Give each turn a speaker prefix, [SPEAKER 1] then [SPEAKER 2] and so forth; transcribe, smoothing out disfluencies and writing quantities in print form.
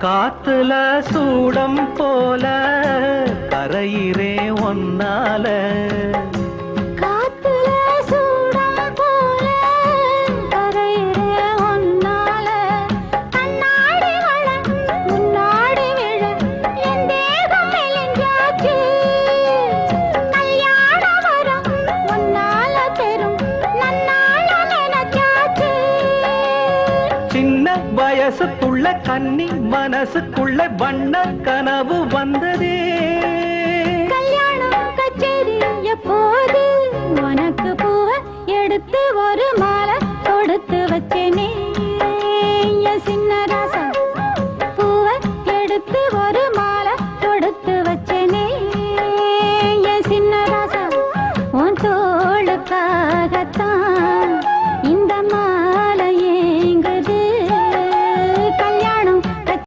[SPEAKER 1] காத்துல சூடம் போல கரையிறே ஒன்னால
[SPEAKER 2] காத்துல சூடம் போல கரையிறே ஒன்னால கண்ணாடி வள முன்னாடி விழ என் தேகம் மெலிஞ்சாச்சு கல்யாண வரம் ஒன்னால பெரும் நன்னால நினைச்சாச்சு
[SPEAKER 1] சின்ன வயசுக்குள்ள கன்னி மனசுக்குள்ள வண்ண கனவு வந்ததே
[SPEAKER 2] கல்யாணம் கச்சேரி எப்போது உனக்கு பூவ எடுத்து ஒரு மாலை கொடுத்து வச்சேனே